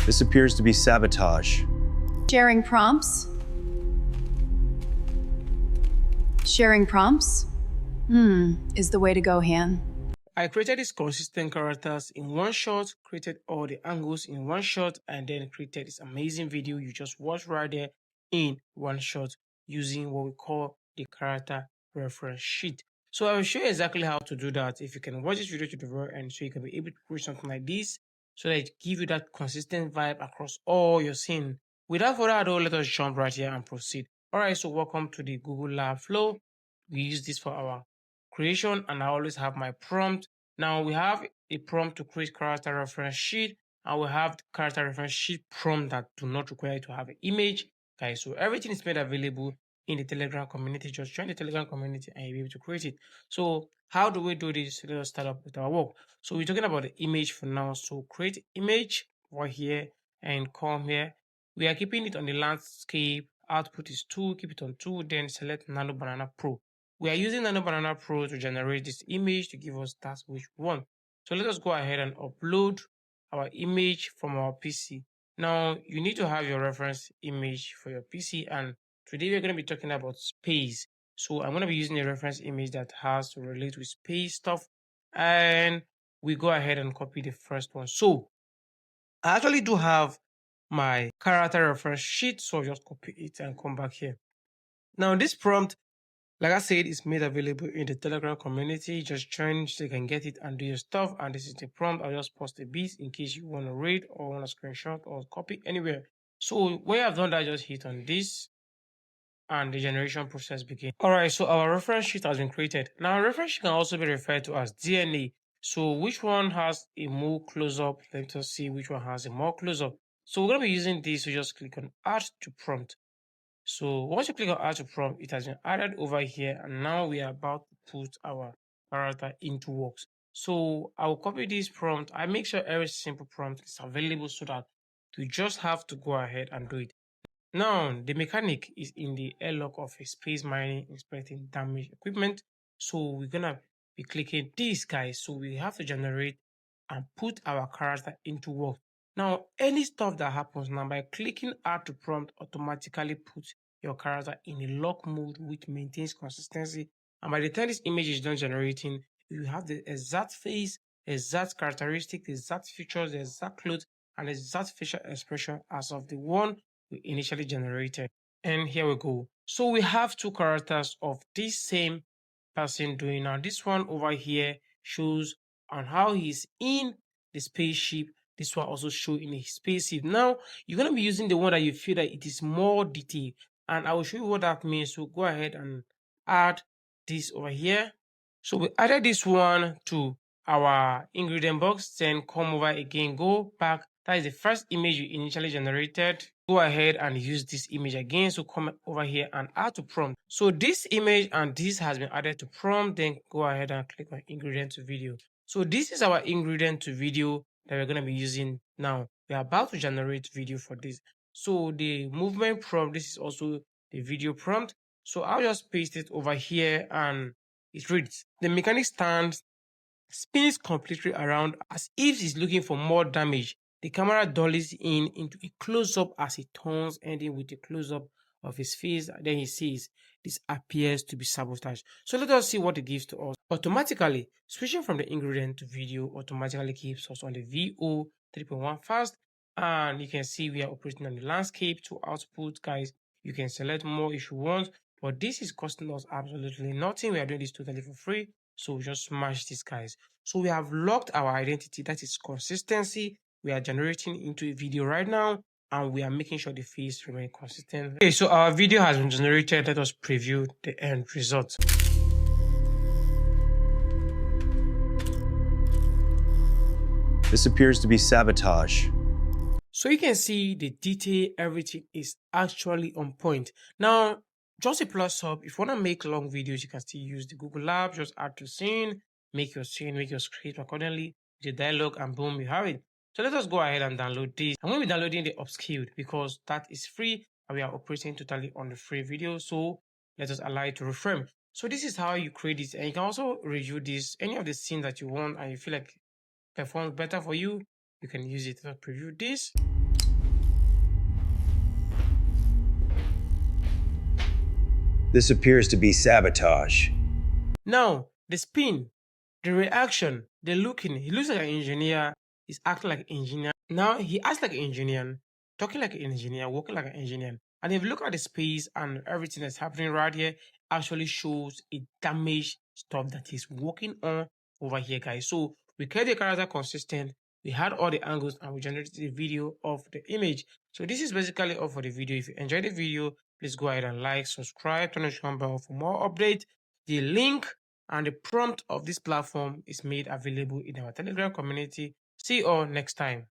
This appears to be sabotage. Sharing prompts? Sharing prompts? Is the way to go, Han. I created these consistent characters in one shot, created all the angles in one shot, and then created this amazing video you just watched right there in one shot using what we call the character reference sheet. So I will show you exactly how to do that. If you can watch this video to the very end, so you can be able to create something like this, so that it give you that consistent vibe across all your scene. Without further ado, let us jump right here and proceed. Alright, so welcome to the Google Lab Flow. We use this for our creation, and I always have my prompt. Now we have a prompt to create character reference sheet, and we have the character reference sheet prompt that do not require you to have an image, guys. So everything is made available in the Telegram community. Just join the Telegram community and you'll be able to create it. So how do we do this? Let us start up with our work. So we're talking about the image for now. So create image right here and come here. We are keeping it on the landscape. Output is 2, keep it on 2, then select Nano Banana Pro. We are using Nano Banana Pro to generate this image to give us that which we want. So let us go ahead and upload our image from our PC. Now you need to have your reference image for your PC, and today we're going to be talking about space. So I'm going to be using a reference image that has to relate with space stuff, and we go ahead and copy the first one. So I actually do have my character reference sheet, so I'll just copy it and come back here. Now this prompt, like I said, is made available in the Telegram community. Just join so you can get it and do your stuff. And this is the prompt. I'll just post a bit in case you want to read or want to screenshot or copy anywhere. So when I've done that, just hit on this and the generation process begins. Alright, so our reference sheet has been created. Now reference sheet can also be referred to as DNA. So which one has a more close-up? Let us see which one has a more close-up. So we're going to be using this, so just click on add to prompt. So once you click on add to prompt, it has been added over here, and now we are about to put our character into works. So I will copy this prompt. I make sure every simple prompt is available so that you just have to go ahead and do it. Now the mechanic is in the airlock of a space mining inspecting damaged equipment. So we're gonna be clicking this, guys. So we have to generate and put our character into work. Now, any stuff that happens now by clicking add to prompt automatically puts your character in a lock mode which maintains consistency. And by the time this image is done generating, you have the exact face, exact characteristic, the exact features, the exact clothes, and the exact facial expression as of the one we initially generated. And here we go. So we have two characters of this same person doing. Now this one over here shows on how he's in the spaceship. This one also show in a spaceship. Now you're going to be using the one that you feel that it is more detailed, and I will show you what that means. So go ahead and add this over here. So we added this one to our ingredient box, then come over again, go back. That is the first image you initially generated. Go ahead and use this image again. So come over here and add to prompt. So this image and this has been added to prompt. Then go ahead and click on ingredient to video. So this is our ingredient to video that we're going to be using now. We're about to generate video for this. So the movement prompt, this is also the video prompt. So I'll just paste it over here and it reads, the mechanic stands, spins completely around as if he's looking for more damage. The camera dollies in into a close-up as he turns, ending with a close-up of his face. Then he says, this appears to be sabotage. So let us see what it gives to us. Automatically, switching from the ingredient to video automatically keeps us on the VO 3.1 fast. And you can see we are operating on the landscape to output, guys. You can select more if you want, but this is costing us absolutely nothing. We are doing this totally for free. So just smash this, guys. So we have locked our identity, that is consistency. We are generating into a video right now, and we are making sure the face remains consistent. Okay, so our video has been generated. Let us preview the end result. This appears to be sabotage. So you can see the detail, everything is actually on point. Now, just a plus up, if you want to make long videos, you can still use the Google Lab. Just add to scene, make your script accordingly, the dialogue, and boom, you have it. So let us go ahead and download this. I'm going to be downloading the upscaled because that is free and we are operating totally on the free video. So let us allow it to reframe. So this is how you create this, and you can also review this, any of the scenes that you want and you feel like performs better for you, you can use it to preview this. This appears to be sabotage. Now, the spin, the reaction, the looking, he looks like an engineer, he's acting like an engineer. Now, he acts like an engineer, talking like an engineer, walking like an engineer. And if you look at the space and everything that's happening right here, actually shows a damaged stuff that he's working on over here, guys. So we kept the character consistent, we had all the angles, and we generated a video of the image. So this is basically all for the video. If you enjoyed the video, please go ahead and like, subscribe, turn on the bell for more updates. The link and the prompt of this platform is made available in our Telegram community. See you all next time.